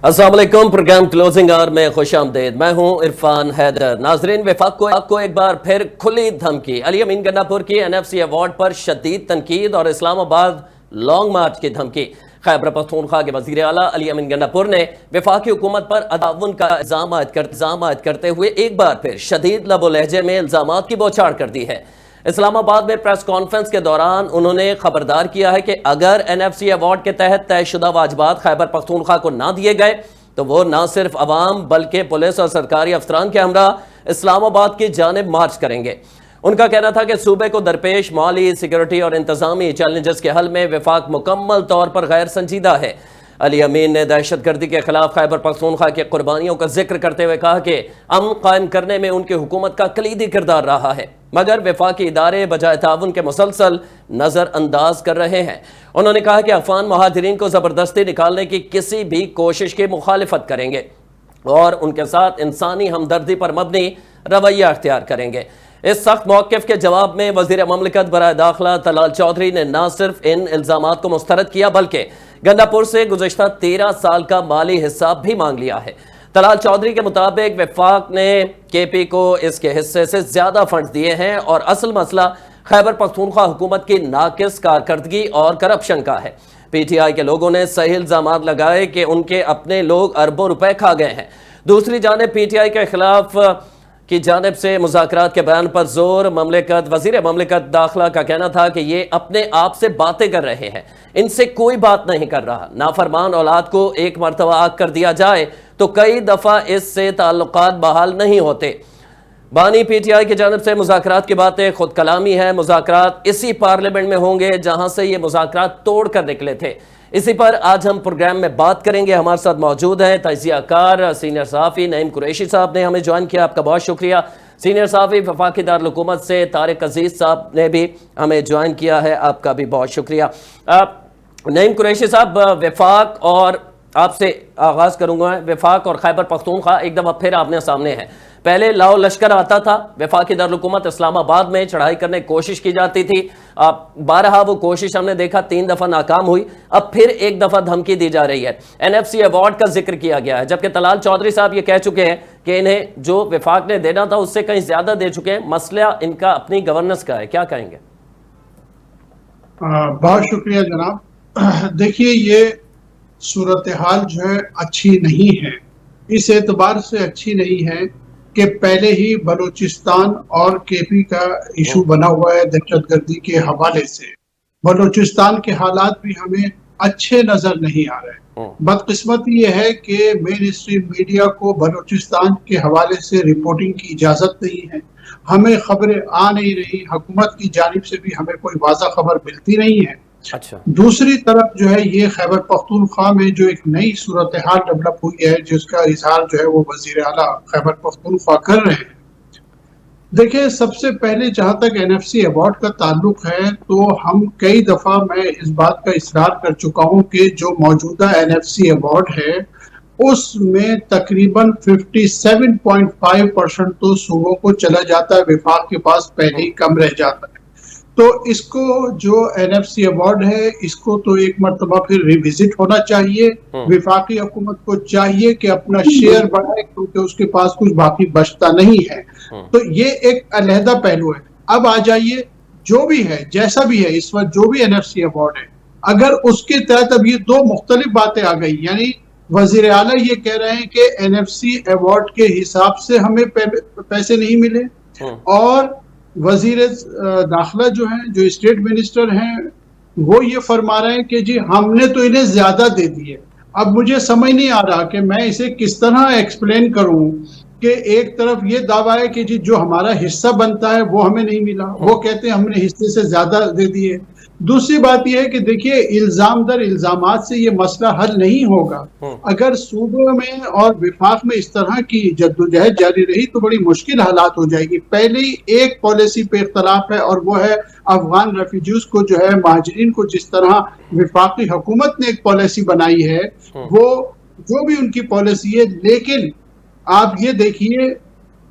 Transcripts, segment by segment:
अस्सलाम वालेकुम। Programme closing our में खुश आमदेद। मैं हूं इरफान हैदर। नाजरीन, वफाक को एक बार फिर खुली धमकी। अली अमीन गन्नापुर की NFC अवार्ड पर शदीद तनकीद और इस्लामाबाद लॉन्ग मार्च की धमकी। खैबर पख्तूनख्वा के वजीर आला अली अमीन गन्नापुर ने वफाकी हुकूमत पर अदावन का इल्जाम आयद करते हुए एक बार फिर शदीद लबो लहजे में इल्जामात की बौछार कर दी है। इस्लामाबाद में प्रेस कॉन्फ्रेंस के दौरान उन्होंने खबरदार किया है कि अगर NFC अवार्ड के तहत तयशुदा वाजबात खैबर पख्तूनख्वा को ना दिए गए तो वो ना सिर्फ अवाम बल्कि पुलिस और सरकारी अफसरान के हमरा इस्लामाबाद की जानिब मार्च करेंगे। उनका कहना था कि सूबे को दरपेश माली, सिक्योरिटी और इंतजामी चैलेंजेस के हल में वफाक मुकम्मल तौर पर गैर संजीदा है। अली अमीन ने दहशतगर्दी के खिलाफ खैबर पख्तूनख्वा की कुर्बानियों का जिक्र करते हुए कहा कि अमन कायम करने में उनकी हुकूमत का कलीदी किरदार रहा है, मगर वफाकी इदारे बजाय ताउन के मुसलसल नजरअंदाज कर रहे हैं। उन्होंने कहा कि अफगान महाजरीन को जबरदस्ती निकालने की किसी भी कोशिश की मुखालिफत करेंगे और उनके साथ इंसानी हमदर्दी पर मबनी रवैया अख्तियार करेंगे। इस सख्त मौक़िफ़ के जवाब में वज़ीर ममलिकत बराए दाखिला तलाल चौधरी ने न सिर्फ इन इल्ज़ामात को मुस्तरद किया बल्कि गन्नापुर से गुज़श्ता 13 साल का माली हिसाब भी मांग लिया है। तलाल चौधरी के मुताबिक वफाक ने KP को इसके हिस्से से ज्यादा फंड दिए हैं और असल मसला खैबर पख्तूनख्वा हुकूमत की नाकिस कारकर्दगी और करप्शन का है। PTI के लोगों ने सही इल्जामात लगाए कि उनके अपने लोग अरबों रुपए खा गए हैं। दूसरी जानिब PTI के खिलाफ की जानिब से मुज़ाकरात के बयान पर जोर। वज़ीर ममलिकत दाखिला का कहना था कि ये अपने आप से बातें कर रहे हैं, इनसे कोई बात नहीं कर रहा। नाफरमान औलाद को एक मरतबा आग कर दिया जाए तो कई दफ़ा इससे ताल्लुकात बहाल नहीं होते। बानी PTI की जानिब से मुज़ाकरात की बातें खुद कलामी है। मुज़ाकरात इसी पार्लियामेंट में होंगे जहां से ये मुज़ाकरात तोड़ कर निकले थे। इसी पर आज हम प्रोग्राम में बात करेंगे। हमारे साथ मौजूद हैं तजियाकार सीनियर सहाफ़ी नईम कुरैशी साहब ने हमें ज्वाइन किया, आपका बहुत शुक्रिया। सीनियर सहाफ़ी वफाकी दारुल हुकूमत से तारिक अजीज़ साहब ने भी हमें ज्वाइन किया है, आपका भी बहुत शुक्रिया। नईम कुरैशी साहब, वफाक और आपसे आगाज़ करूँगा। वफाक और खैबर पख्तूनख्वा एक दफ़ा फिर आमने सामने है। पहले लाओ लश्कर आता था, वफाकी दारुल हुकूमत इस्लामाबाद में चढ़ाई करने की कोशिश की जाती थी। बारहा वो कोशिश हमने देखा 3 दफ़ा नाकाम हुई। अब फिर एक दफ़ा धमकी दी जा रही है। NFC अवार्ड का जिक्र किया गया है, जबकि तलाल चौधरी साहब ये कह चुके हैं कि इन्हें जो वफाक ने देना था उससे कहीं ज्यादा दे चुके हैं। मसला इनका अपनी गवर्नेंस का है, क्या कहेंगे? बहुत शुक्रिया जनाब। देखिए, ये सूरत हाल जो है अच्छी नहीं है। इस एतबार से अच्छी नहीं है कि पहले ही बलूचिस्तान और KP का इशू बना हुआ है दहशतगर्दी के हवाले से। बलूचिस्तान के हालात भी हमें अच्छे नजर नहीं आ रहे। बदकिस्मती ये है कि मेन स्ट्रीम मीडिया को बलूचिस्तान के हवाले से रिपोर्टिंग की इजाजत नहीं है। हमें खबरें आ नहीं रही, हुकूमत की जानिब से भी हमें कोई वाज़ा खबर मिलती नहीं है। अच्छा। दूसरी तरफ जो है ये खैबर पख्तूनख्वा में जो एक नई सूरत हाल डेवलप हुई है, जिसका इजहार जो है वो वजीर आला खैबर पख्तूनख्वा कर रहे हैं। देखिए, सबसे पहले जहां तक NFC अवार्ड का ताल्लुक है तो हम कई दफा मैं इस बात का इसरार कर चुका हूं कि जो मौजूदा NFC अवार्ड है उसमें तकरीबन 57.5% तो सूबों को चला जाता है, वफाक के पास पहले ही कम रह जाता है। तो इसको जो NFC अवार्ड है इसको तो एक मरतबा फिर रिविजिट होना चाहिए। वफाकी हुकूमत को चाहिए कि अपना शेयर बढ़ाए, क्योंकि उसके पास कुछ बाकी बचता नहीं है। तो ये एक अलहदा पहलू है। अब आ जाइए, जो भी है जैसा भी है इस वक्त जो भी NFC अवार्ड है, अगर उसके तहत अब ये 2 मुख्तलिफ बातें आ गई, यानी वजीर आला ये कह रहे हैं कि NFC अवार्ड के हिसाब से हमें पैसे नहीं मिले और वजीर दाखिला जो है, जो स्टेट मिनिस्टर हैं, वो ये फरमा रहे हैं कि जी हमने तो इन्हें ज्यादा दे दिए। अब मुझे समझ नहीं आ रहा कि मैं इसे किस तरह एक्सप्लेन करूं कि एक तरफ ये दावा है कि जी जो हमारा हिस्सा बनता है वो हमें नहीं मिला, वो कहते हैं हमने हिस्से से ज्यादा दे दिए। दूसरी बात यह है कि देखिए, इल्जाम दर इल्जामात से ये मसला हल नहीं होगा। अगर सूबे में और विफाक में इस तरह की जद्दोजहद जारी रही तो बड़ी मुश्किल हालात हो जाएगी। पहले ही एक पॉलिसी पे इख्तलाफ है और वो है अफगान रेफ्यूजीज को जो है, महाजरीन को जिस तरह विफाकी हुकूमत ने एक पॉलिसी बनाई है, वो जो भी उनकी पॉलिसी है, लेकिन आप ये देखिए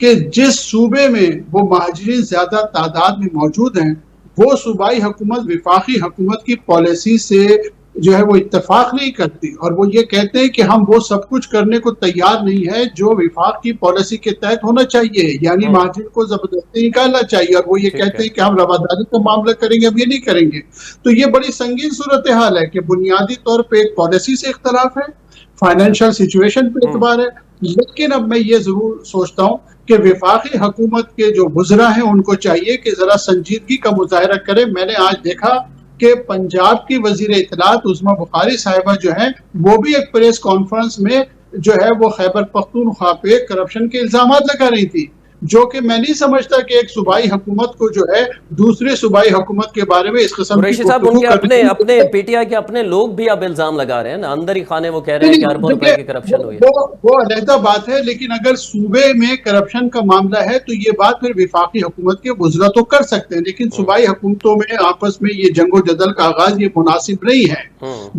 कि जिस सूबे में वो महाजरीन ज्यादा तादाद में मौजूद हैं, वो सूबाई हुकूमत विफाकी हुकूमत की पॉलिसी से जो है वो इत्तेफाक नहीं करती, और वो ये कहते हैं कि हम वो सब कुछ करने को तैयार नहीं है जो विफाक की पॉलिसी के तहत होना चाहिए, यानी महाजिर को जबरदस्ती निकालना चाहिए, और वो ये ठीक कहते है। हैं कि हम रवादारी का मामला करेंगे, अब ये नहीं करेंगे। तो ये बड़ी संगीन सूरत हाल है कि बुनियादी तौर पर एक पॉलिसी से इख्तलाफ है, अच्छा। फाइनेंशियल सिचुएशन पे एतबार है। लेकिन अब मैं ये जरूर सोचता हूँ कि विफाकी हुकूमत के जो वुज़रा हैं उनको चाहिए कि जरा संजीदगी का मुजाहरा करें। मैंने आज देखा कि पंजाब की वजीर इत्तलात उस्मा बुखारी साहिबा जो है वो भी एक प्रेस कॉन्फ्रेंस में जो है वो खैबर पख्तूनख्वा पे करप्शन के इल्जाम लगा रही थी, जो कि मैं नहीं समझता कि एक सूबाई हुकूमत को जो है दूसरे सूबाई हुकूमत के बारे में इस किस्म की कुरैशी साहब, गुफ्तगू उनके अपने करनी अपने चाहिए। पीटीआई के अपने लोग भी अब इल्जाम लगा रहे हैं ना, अंदर ही खाने वो कह रहे हैं कि नहीं, अरबों रुपए देखिए, की करप्शन हुई है। वो अलहदा बात है, लेकिन अगर सूबे में करप्शन का मामला है तो ये बात फिर विफाकी हुकूमत के वुज़रा तो कर सकते हैं, लेकिन सूबाई हुकूमतों में आपस में ये जंगो जदल का आगाज ये मुनासिब नहीं है।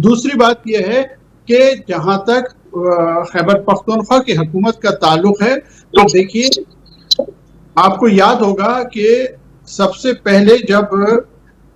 दूसरी बात यह है कि जहां तक खैबर पख्तूनख्वा की हुकूमत का ताल्लुक है, तो देखिए आपको याद होगा कि सबसे पहले जब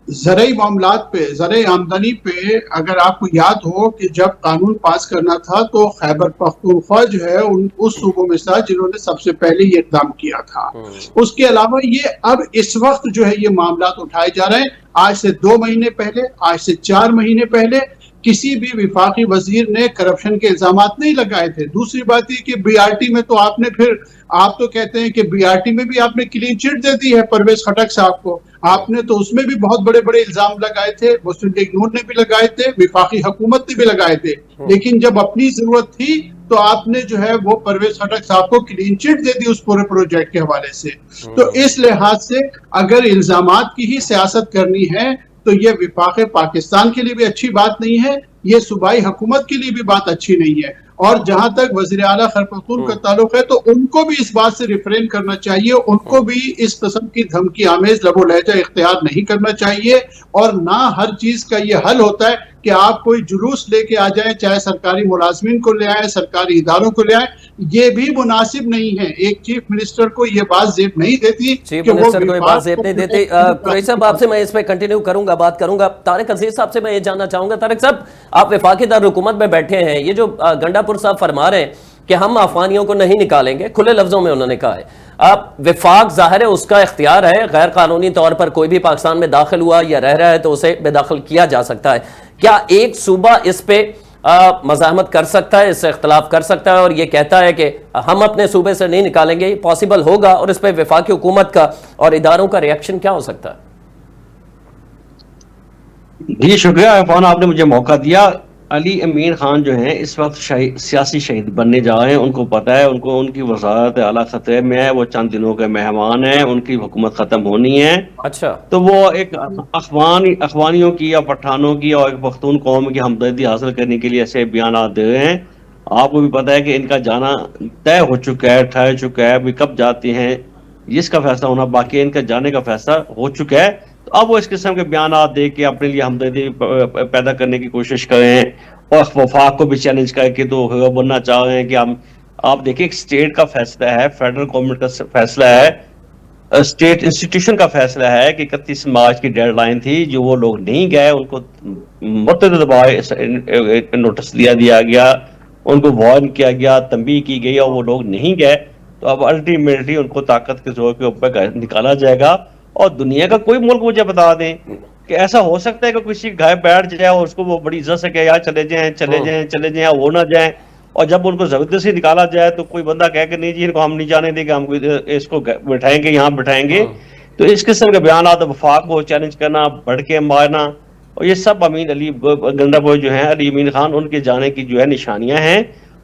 ज़रई मामलात पे, ज़रई आमदनी पे, अगर आपको याद हो कि जब कानून पास करना था तो खैबर पख्तूनख्वा जो है उस सूबों में था जिन्होंने सबसे पहले ये इक़दाम किया था। उसके अलावा ये अब इस वक्त जो है ये मामलात उठाए जा रहे हैं। आज से 2 महीने पहले, आज से 4 महीने पहले किसी भी विफाकी वजीर ने करप्शन के इल्जामात नहीं लगाए थे। दूसरी बात ये कि बीआरटी में तो आपने फिर, आप तो कहते हैं कि बीआरटी में भी आपने क्लीन चिट दे दी है परवेज खटक साहब को, आपने तो उसमें भी बहुत बड़े बड़े इल्जाम लगाए थे, मुस्लिम लीग नून ने भी लगाए थे, विफाकी हुकूमत ने भी लगाए थे, लेकिन जब अपनी जरूरत थी तो आपने जो है वो परवेज खटक साहब को क्लीन चिट दे दी उस पूरे प्रोजेक्ट के हवाले से। तो इस लिहाज से अगर इल्जामात की ही सियासत करनी है तो ये विफाक पाकिस्तान के लिए भी अच्छी बात नहीं है, ये सूबाई हुकूमत के लिए भी बात अच्छी नहीं है। और जहां तक वजीर आला खैबर पख्तूनख्वा का ताल्लुक है तो उनको भी इस बात से रिफ्रेन करना चाहिए, उनको भी इस किस्म की धमकी आमेज लबो लहजा इख्तियार नहीं करना चाहिए। और ना हर चीज का ये हल होता है कि आप कोई जुलूस लेके आ जाए, चाहे सरकारी मुलाजमीन को ले आए, सरकारी इदारों को ले आए, ये भी मुनासिब नहीं है। एक चीफ मिनिस्टर को ये बात जेब नहीं देती, चीफ मिनिस्टर को ये बात जेब नहीं देती। कुरैशी साहब, आपसे मैं इस पे कंटिन्यू करूंगा, बात करूंगा। तारिक अजीज साहब से मैं ये जानना चाहूंगा। तारिक साहब, आप वफाकी दारुल-हुकूमत में बैठे हैं, ये जो गंडापुर साहब फरमा रहे हैं कि हम अफगानियों को नहीं निकालेंगे, खुले लफ्जों में उन्होंने कहा है, आप विफाक जाहिर है उसका इख्तियार है, गैर कानूनी तौर पर कोई भी पाकिस्तान में दाखिल हुआ या रह रहा है तो उसे बेदाखिल किया जा सकता है। क्या एक सूबा इस पे मज़ाहमत कर सकता है, इससे इख्तलाफ कर सकता है और ये कहता है कि हम अपने सूबे से नहीं निकालेंगे, पॉसिबल होगा? और इस पर वफाकी हुकूमत का और इदारों का रिएक्शन क्या हो सकता है? जी शुक्रिया इरफान, आपने मुझे मौका दिया। अली अमीन खान जो हैं इस वक्त सियासी शहीद बनने जा रहे हैं। उनको पता है, उनको उनकी वज़ारत आला खतरे में है, वो चंद दिनों के मेहमान हैं, उनकी हुकूमत ख़त्म होनी है। अच्छा, तो वो एक अफगानियों की या पठानों की और एक पख्तून कौम की हमदर्दी हासिल करने के लिए ऐसे बयान दे रहे हैं। आपको भी पता है कि इनका जाना तय हो चुका है, ठहर चुका है। अभी कब जाते हैं जिसका फैसला होना बाकी है, इनका जाने का फैसला हो चुका है। तो अब वो इस किस्म के बयान दे के अपने लिए हमदर्दी पैदा करने की कोशिश करें और वफाक को भी चैलेंज करके तो बनना चाह रहे हैं कि हम, आप देखिए एक स्टेट का फैसला है, फेडरल गवर्नमेंट का फैसला है, स्टेट इंस्टीट्यूशन का फैसला है कि 31 मार्च की डेडलाइन थी, जो वो लोग नहीं गए उनको मुतअद्दिद नोटिस दिया गया, उनको वार्न किया गया, तंबीह की गई और वो लोग नहीं गए। तो अब अल्टीमेटली उनको ताकत के जोर के ऊपर निकाला जाएगा। और दुनिया का कोई मुल्क मुझे बता दें कि ऐसा हो सकता है कि किसी घर बैठ जाए और उसको वो बड़ी इज्जत से कहे यार चले जाएं चले जाएं चले जाएं, वो ना जाएं, और जब उनको जबरदस्ती निकाला जाए तो कोई बंदा कहे कि नहीं जी इनको हम नहीं जाने देंगे, हम इसको बैठाएंगे, यहाँ बैठाएंगे। तो इस किस्म के बयान वफाक को चैलेंज करना, बढ़ के मारना, और ये सब अमीन अली गंडापुर जो है, अली अमीन खान, उनके जाने की जो है निशानियां हैं।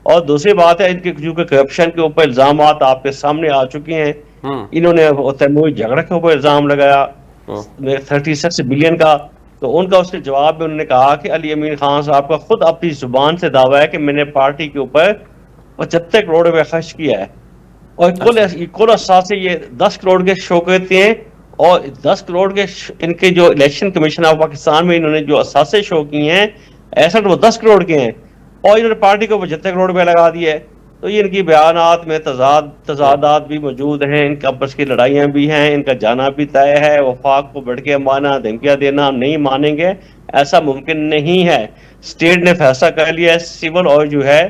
और दूसरी बात है, इनके जो करप्शन के ऊपर इल्जाम आपके सामने आ चुके हैं। इन्होंने तैमूरी झगड़ा के ऊपर इल्जाम लगाया 36 बिलियन का, तो उनका उसके जवाब में उन्होंने कहा कि अली अमीन खान साहब का खुद अपनी जुबान से दावा है कि मैंने पार्टी के ऊपर 75 करोड़ रुपए खर्च किया है, और कुल असास से ये 10 करोड़ के शो करते हैं। और 10 करोड़ के इनके जो इलेक्शन कमीशन ऑफ पाकिस्तान में इन्होंने जो असासे शो किए हैं, ऐसा तो वो 10 करोड़ के हैं, और इन्होंने पार्टी को 75 करोड़ रुपए लगा दिए है। तो ये इनकी बयानात में तजादात भी मौजूद हैं, इनका आपस की लड़ाइयाँ भी हैं, इनका जाना भी तय है। वफाक को बढ़ के माना, धमकियाँ देना हम नहीं मानेंगे, ऐसा मुमकिन नहीं है। स्टेट ने फैसला कर लिया है, सिविल और जो है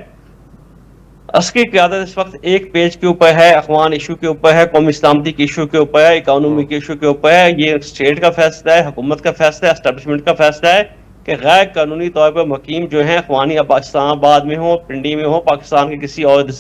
अस्की क़यादत इस वक्त एक पेज के ऊपर है, अफगान इशू के ऊपर है, कौमी सलामती के इशू के ऊपर है, इकोनॉमी के इशू के ऊपर है। ये स्टेट का फैसला है, हुकूमत का फैसला है, एस्टेब्लिशमेंट का फैसला है कि गैर कानूनी तौर पर मुकीम जो है अफगानी इस्लामाबाद में हो, पिंडी में हो, पाकिस्तान के किसी और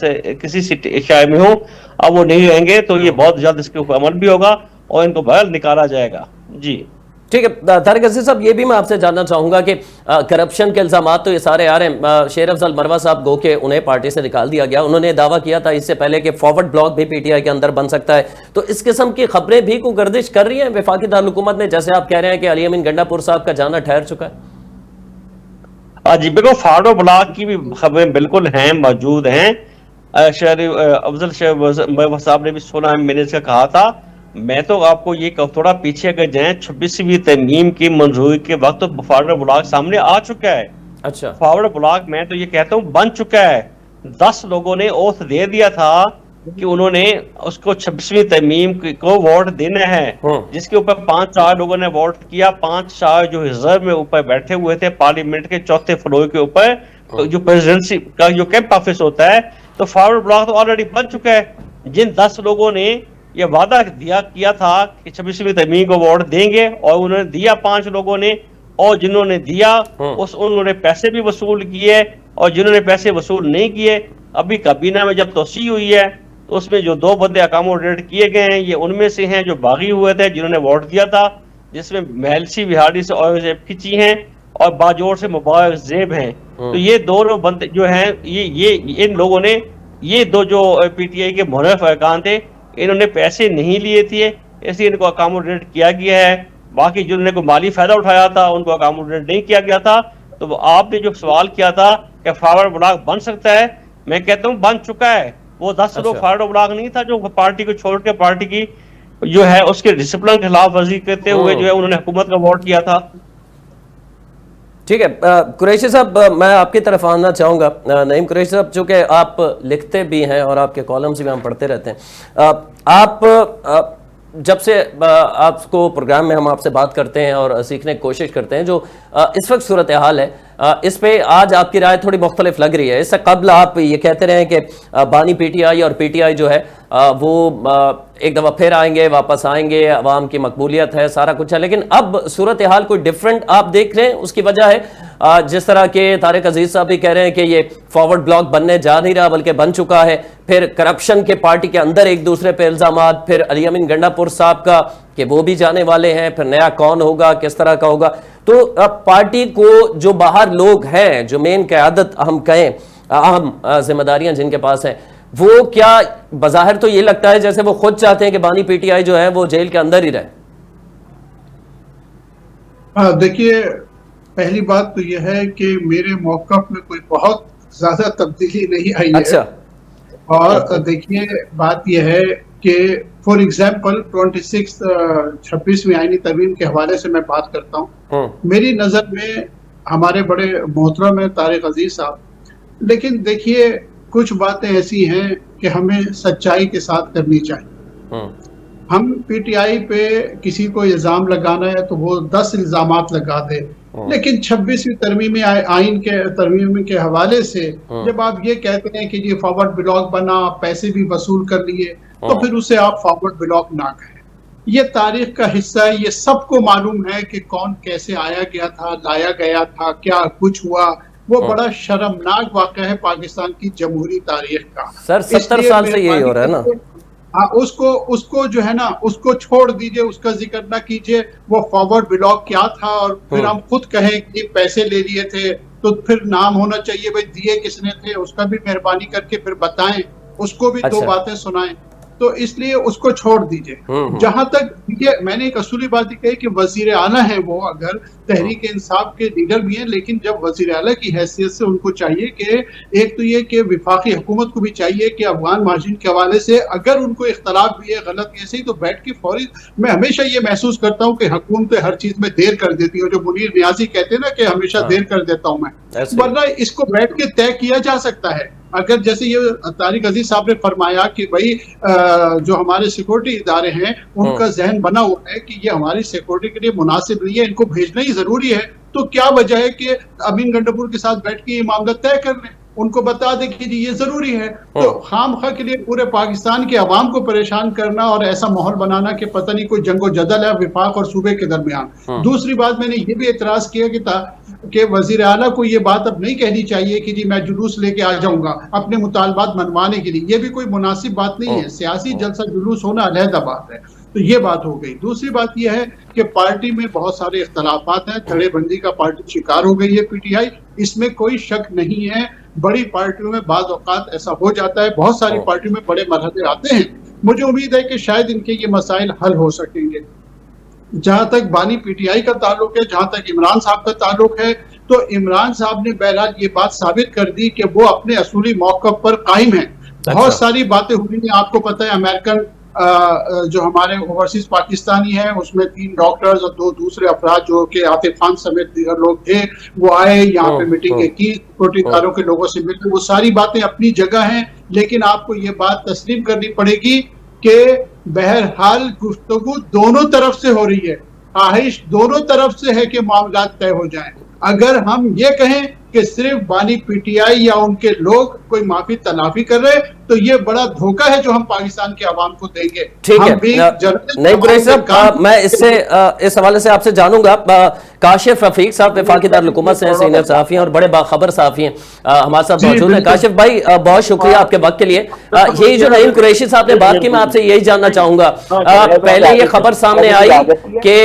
किसी शहर में हो, अब वो नहीं रहेंगे। तो ये बहुत जल्द इसके ऊपर अमल भी होगा और इनको बाहर निकाला जाएगा। जी ठीक है तारिक अजीज साहब, ये भी मैं आपसे जानना चाहूंगा कि करप्शन के इल्जाम तो ये सारे आ रहे हैं। शेर अफजल मरवा साहब गो के उन्हें पार्टी से निकाल दिया गया, उन्होंने दावा किया था इससे पहले कि फॉरवर्ड ब्लॉक भी पीटीआई के अंदर बन सकता है। तो इस किस्म की खबरें भी को गर्दिश कर रही हैं वफाकी दारुल-हुकूमत में, जैसे आप कह रहे हैं कि अली अमीन गंडापुर साहब का जाना ठहर चुका है। जी बिल्कुल, फॉरवर्ड ब्लॉक की भी खबरें बिल्कुल हैं, मौजूद हैं। शेर अफजल साहब ने भी 16 मिनट का कहा था। मैं तो आपको ये थोड़ा पीछे अगर जाएं, 26वीं तरमीम की मंजूरी के वक्त तो फॉरवर्ड ब्लॉक सामने आ चुका है। अच्छा, फॉरवर्ड ब्लॉक मैं तो ये कहता हूँ बन चुका है। 10 लोगों ने ओथ दे दिया था कि उन्होंने उसको 26वीं तरमीम को वोट देना है, जिसके ऊपर 5-4 लोगों ने वोट किया। 5-4 जो रिजर्व में ऊपर बैठे हुए थे पार्लियामेंट के 4थे फ्लोर के ऊपर, तो जो प्रेसिडेंसी का जो कैंप ऑफिस होता है, तो फॉरवर्ड ब्लॉक तो ऑलरेडी बन चुका है। जिन 10 लोगों ने ये वादा किया था कि 26वीं तरमीम को वोट देंगे और उन्होंने दिया 5 लोगों ने, और जिन्होंने दिया उन्होंने पैसे भी वसूल किए, और जिन्होंने पैसे वसूल नहीं किए, अभी काबीना में जब तोसी हुई है तो उसमें जो 2 बंदे अकोमोडेट किए गए हैं, ये उनमें से हैं जो बागी हुए थे जिन्होंने वोट दिया था, जिसमें महलसी बिहारी से औरंगजेब खिंची हैं और बाजोर से मुबारक जेब हैं। तो ये दोनों बंदे जो हैं, ये इन लोगों ने, ये दो जो पीटीआई के मुहर्रिफ अरकान थे, इन्होंने पैसे नहीं लिए थे, इसलिए इनको अकोमोडेट किया गया है। बाकी जिन्होंने कोई माली फायदा उठाया था उनको अकोमोडेट नहीं किया गया था। तो आपने जो सवाल किया था कि फॉरवर्ड ब्लॉक बन सकता है, मैं कहता हूँ बन चुका है। वो 10 लोग फॉरवर्ड ब्लॉक नहीं था जो पार्टी को छोड़ के पार्टी की जो है उसके डिसिप्लिन के खिलाफ वर्जी करते हुए जो है उन्होंने हुकूमत का वोट किया था। ठीक है कुरैशी साहब, मैं आपकी तरफ आना चाहूँगा। नईम कुरैशी साहब, चूँकि आप लिखते भी हैं और आपके कॉलम्स भी हम पढ़ते रहते हैं, आप जब से आपको प्रोग्राम में हम आपसे बात करते हैं और सीखने की कोशिश करते हैं, जो इस वक्त सूरत हाल है, इस पे आज आपकी राय थोड़ी मुख्तलिफ लग रही है। इससे कबल आप ये कहते रहे कि बानी पीटीआई और पीटीआई जो है वो एक दफ़ा फिर आएंगे, वापस आएंगे, अवाम की मकबूलियत है, सारा कुछ है, लेकिन अब सूरत हाल कोई डिफरेंट आप देख रहे हैं। उसकी वजह है जिस तरह के तारिक अजीज साहब भी कह रहे हैं कि ये फॉरवर्ड ब्लॉक बनने जा नहीं रहा बल्कि बन चुका है। फिर करप्शन के पार्टी के अंदर एक दूसरे पे इल्जामात, फिर अली अमीन गंडापुर साहब का कि वो भी जाने वाले हैं, फिर नया कौन होगा, किस तरह का होगा। तो अब पार्टी को जो बाहर लोग हैं, जो मेन क़यादत हम कहें, अहम जिम्मेदारियां जिनके पास हैं, वो क्या बज़ाहिर तो ये लगता है जैसे वो खुद चाहते हैं कि बानी पीटीआई जो है वो जेल के अंदर ही रहे। देखिए, पहली बात तो यह है कि मेरे मौक़िफ़ में कोई बहुत ज्यादा तब्दीली नहीं आई है। अच्छा। और देखिए, बात यह है कि फॉर एग्जाम्पल 26वीं आईनी तरमीम के हवाले से मैं बात करता हूँ। मेरी नज़र में हमारे बड़े मोहतरम है तारिक अजीज साहब, लेकिन देखिए कुछ बातें ऐसी हैं कि हमें सच्चाई के साथ करनी चाहिए। हम पीटीआई पे किसी को इल्जाम लगाना है तो वो 10 इल्जामात लगा दे, लेकिन 26वीं तरमीम के हवाले से जब आप ये कहते हैं कि ये फॉरवर्ड ब्लॉक बना, पैसे भी वसूल कर लिए, तो फिर उसे आप फॉरवर्ड ब्लॉक ना कहें। ये तारीख का हिस्सा है, ये सबको मालूम है कि कौन कैसे आया गया था, लाया गया था, क्या कुछ हुआ। वो बड़ा शर्मनाक वाक़या है पाकिस्तान की जमहूरी तारीख का। सर 70 साल से यही हो रहा है ना। हाँ, उसको जो है ना, उसको छोड़ दीजिए, उसका जिक्र ना कीजिए। वो फॉरवर्ड ब्लॉक क्या था, और फिर हम खुद कहें कि पैसे ले लिए थे, तो फिर नाम होना चाहिए, भाई दिए किसने थे, उसका भी मेहरबानी करके फिर बताएं, उसको भी 2 बातें सुनाएं। तो इसलिए उसको छोड़ दीजिए। जहां तक ये मैंने एक असूली बात ही कही कि वजीर आला है वो, अगर तहरीक इंसाफ के लीडर भी हैं, लेकिन जब वजीर आला की हैसियत से उनको चाहिए कि एक तो ये कि वफाकी हुकूमत को भी चाहिए कि अफगान महाजिरीन के हवाले से अगर उनको इख्तलाफ भी है, गलत ऐसे ही, तो बैठ के फौरी। मैं हमेशा ये महसूस करता हूँ कि हुकूमतें हर चीज में देर कर देती है, जो मुनीर नियाजी कहते हैं ना कि हमेशा देर कर देता हूँ मैं, वरना इसको बैठ के तय किया जा सकता है अगर जैसे ये तारिक अजीज साहब ने फरमाया कि भाई जो हमारे सिक्योरिटी इदारे हैं उनका जहन बना हुआ है कि ये हमारी सिक्योरिटी के लिए मुनासिब नहीं है, इनको भेजना ही जरूरी है, तो क्या वजह है कि अमीन गंडापुर के साथ बैठ के ये मामला तय कर लें, उनको बता दें कि ये जरूरी है। तो खामखा के लिए पूरे पाकिस्तान के अवाम को परेशान करना और ऐसा माहौल बनाना कि पता नहीं कोई जंगो जदल है विफाक और सूबे के दरमियान। दूसरी बात मैंने ये भी एतराज किया कि वजीर आला को ये बात अब नहीं कहनी चाहिए कि जी मैं जुलूस लेके आ जाऊंगा अपने मुतालबात मनवाने के लिए, ये भी कोई मुनासिब बात नहीं है। सियासी जलसा जुलूस होना अलहदा बात है। तो ये बात हो गई। दूसरी बात यह है कि पार्टी में बहुत सारे इख्तलाफात हैं, धड़ेबंदी का पार्टी शिकार हो गई है पीटीआई, इसमें कोई शक नहीं है। बड़ी पार्टियों में बाज़ औक़ात ऐसा हो जाता है, बहुत सारी पार्टियों में बड़े मरहले आते हैं। मुझे उम्मीद है कि शायद इनके ये मसाइल हल हो सकेंगे। जहां तक बानी पीटीआई का ताल्लुक है, जहां तक इमरान साहब का ताल्लुक है, तो इमरान साहब ने बहरहाल ये बात साबित कर दी कि वो अपने असूली मौक़िफ़ पर कायम है। बहुत सारी बातें हुई हैं, आपको पता है अमेरिकन जो हमारे ओवरसीज पाकिस्तानी हैं उसमें 3 डॉक्टर्स और 2 दूसरे अफराद जो कि आतिफ खान समेत दीगर लोग थे, वो आए यहाँ पे मीटिंग की, सिक्योरिटी के लोगों से मिले। वो सारी बातें अपनी जगह हैं, लेकिन आपको ये बात तस्लीम करनी पड़ेगी कि बहरहाल गुफ्तगू दोनों तरफ से हो रही है, ख्वाहिश दोनों तरफ से है कि मामला तय हो जाए। अगर हम ये कहें कि सिर्फ बानी पीटीआई या उनके लोग कोई माफी तलाफी कर रहे, तो ये बड़ा धोखा है जो हम पाकिस्तान के अवाम को देंगे। ठीक है, नहीं कुरैशी साहब, मैं इस हवाले से आपसे जानूंगा। काशिफ रफीक साहब वफाकी दारुल हुकूमत से सीनियर सहाफ़ी हैं और बड़े बाखबर सहाफ़ी हैं, हमारे साथ मौजूद हैं। काशिफ भाई बहुत शुक्रिया आपके वक्त के लिए। यही जो नईम कुरैशी साहब ने बात की, मैं आपसे यही जानना चाहूंगा। पहले ये खबर सामने आई कि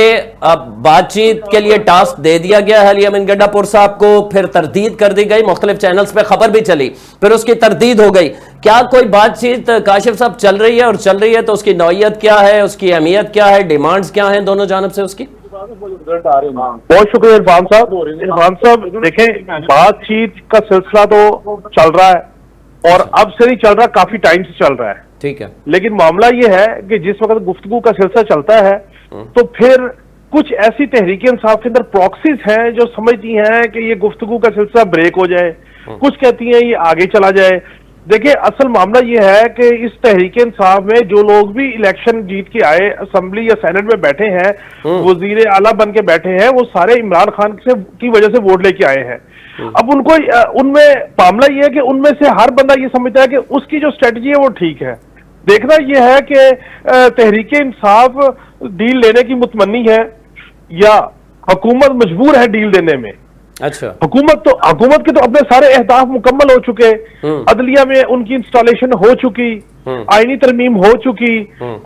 बातचीत के लिए टास्क दे दिया गया है अली अमीन गंडापुर साहब को, फिर तरदीद कर दी गई, मुख्तलिफ चैनल्स पे खबर भी चली, फिर उसकी तरदीद हो गई। क्या कोई बातचीत काशिफ साहब चल रही है, और चल रही है तो उसकी नौयत क्या है, उसकी अहमियत क्या है, डिमांड्स क्या हैं दोनों जानब से उसकी? बहुत शुक्रिया इरफान साहब। इरफान साहब देखें, बातचीत का सिलसिला तो चल रहा है और अब से नहीं चल रहा, काफी टाइम से चल रहा है, ठीक है। लेकिन मामला ये है कि जिस वक्त गुफ्तगू का सिलसिला चलता है तो फिर कुछ ऐसी तहरीक इंसाफ के अंदर प्रॉक्सीज हैं जो समझती हैं कि ये गुफ्तगू का सिलसिला ब्रेक हो जाए, कुछ कहती हैं ये आगे चला जाए। देखिए, असल मामला ये है कि इस तहरीक इंसाफ में जो लोग भी इलेक्शन जीत के आए, असेंबली या सेनेट में बैठे हैं, वजीर आला बन के बैठे हैं, वो सारे इमरान खान की वजह से वोट लेके आए हैं। अब उनको उनमें मामला ये है कि उनमें से हर बंदा ये समझता है कि उसकी जो स्ट्रेटजी है वो ठीक है। देखना यह है कि तहरीक इंसाफ डील लेने की मुतमन्नी है या हुकूमत मजबूर है डील देने में। अच्छा, हुकूमत के तो अपने सारे अहदाफ मुकम्मल हो चुके, अदलिया में उनकी इंस्टॉलेशन हो चुकी, आईनी तरमीम हो चुकी,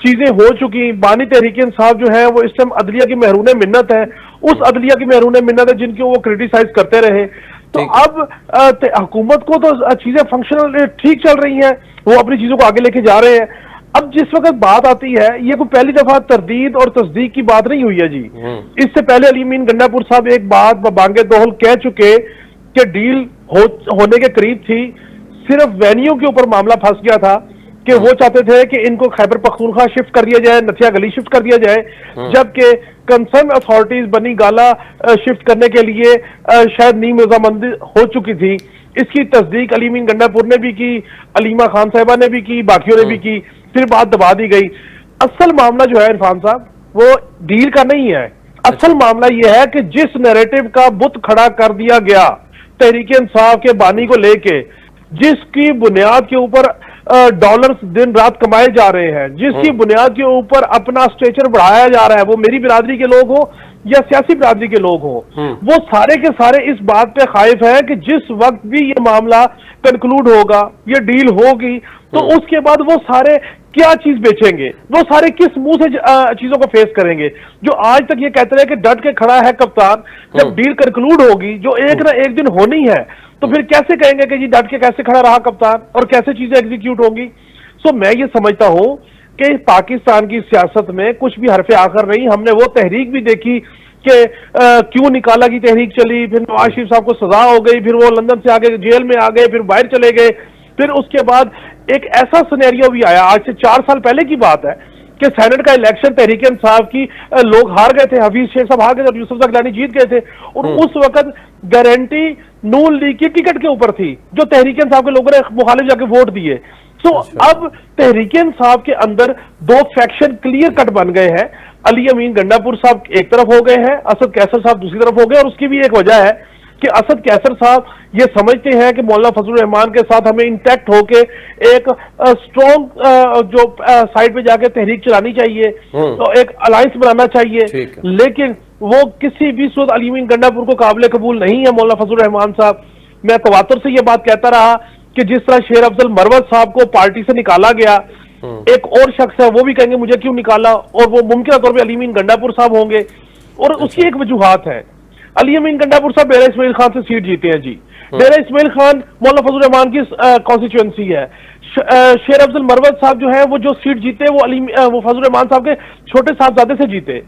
चीजें हो चुकी। बानी तहरीक इंसाफ जो है वो इस टाइम अदलिया की महरूम मिन्नत है, उस अदलिया की महरूम मिन्नत है जिनकी वो क्रिटिसाइज करते रहे। तो अब हुकूमत को तो चीजें फंक्शनल ठीक चल रही हैं, वो अपनी चीजों को आगे लेके जा रहे हैं। अब जिस वक्त बात आती है, ये कोई पहली दफा तरदीद और तस्दीक की बात नहीं हुई है जी। इससे पहले अली अमीन गंडापुर साहब एक बात बांगे दोहल कह चुके कि डील होने के करीब थी, सिर्फ वेन्यू के ऊपर मामला फंस गया था कि वो चाहते थे कि इनको खैबर पख्तूनख्वा शिफ्ट कर दिया जाए, नथिया गली शिफ्ट कर दिया जाए, जबकि कंसर्न अथॉरिटीज बनी गाला शिफ्ट करने के लिए शायद नीम रजामंदी हो चुकी थी। इसकी तस्दीक अली अमीन गंडापुर ने भी की, अलीमा खान साहिबा ने भी की, बाकियों ने भी की, फिर बात दबा दी गई। असल मामला जो है इरफान साहब वो डील का नहीं है। असल मामला यह है कि जिस नैरेटिव का बुत खड़ा कर दिया गया तहरीक इंसाफ के बानी को लेके, जिसकी बुनियाद के ऊपर डॉलर्स दिन रात कमाए जा रहे हैं, जिसकी बुनियाद के ऊपर अपना स्टेचर बढ़ाया जा रहा है, वो मेरी बिरादरी के लोग हो या सियासी बिरादरी के लोग हो, वो सारे के सारे इस बात पे खाइफ है कि जिस वक्त भी ये मामला कंक्लूड होगा, ये डील होगी, तो उसके बाद वो सारे क्या चीज बेचेंगे, वो सारे किस मुंह से चीजों को फेस करेंगे। जो आज तक ये कहते रहे कि डट के खड़ा है कप्तान, जब डील कंक्लूड होगी जो एक ना एक दिन होनी है, तो फिर कैसे कहेंगे कि जी डट के कैसे खड़ा रहा कप्तान और कैसे चीजें एग्जीक्यूट होंगी। सो मैं ये समझता हूं कि पाकिस्तान की सियासत में कुछ भी हरफ आखिर नहीं। हमने वो तहरीक भी देखी कि क्यों निकाला की तहरीक चली, फिर नवाज शरीफ साहब को सजा हो गई, फिर वो लंदन से आगे जेल में आ गए, फिर बाहर चले गए, फिर उसके बाद एक ऐसा सिनेरियो भी आया, आज से 4 साल पहले की बात है कि सेनेट का इलेक्शन तहरीक इंसाफ की लोग हार गए थे, हफीज शेख साहब हार गए थे और यूसुफ ज़गलानी जीत गए थे, और उस वक्त गारंटी नून लीग की टिकट के ऊपर थी, जो तहरीक इंसाफ के लोगों ने मुखालिफ जाके वोट दिए। तो अब तहरीक इंसाफ के अंदर दो फैक्शन क्लियर कट बन गए हैं। अली अमीन गंडापुर साहब एक तरफ हो गए हैं, असद कैसर साहब दूसरी तरफ हो गए, और उसकी भी एक वजह है कि असद कैसर साहब ये समझते हैं कि मौलाना फजलुर रहमान के साथ हमें इंटैक्ट होके एक स्ट्रॉन्ग जो साइड पे जाके तहरीक चलानी चाहिए, तो एक अलायंस बनाना चाहिए, लेकिन वो किसी भी सूरत अली अमीन गंडापुर को काबिल कबूल नहीं है मौलाना फजलुर रहमान साहब। मैं तवातुर से ये बात कहता रहा कि जिस तरह शेर अफजल मरवत साहब को पार्टी से निकाला गया, एक और शख्स है वो भी कहेंगे मुझे क्यों निकाला, और वो मुमकिन तौर पे अली अमीन गंडापुर साहब होंगे, और उसकी एक वजूहात है। अली अमीन गंडापुर साहब डेरा इस्माइल खान से सीट जीते हैं जी। डेरा इस्माइल खान मौलाना फजलुर रहमान की कॉन्स्टिट्यूएंसी है। शेर अफजल मरवत साहब जो है वो जो सीट जीते वो फजलुर रहमान साहब के छोटे साहबजादे से जीते।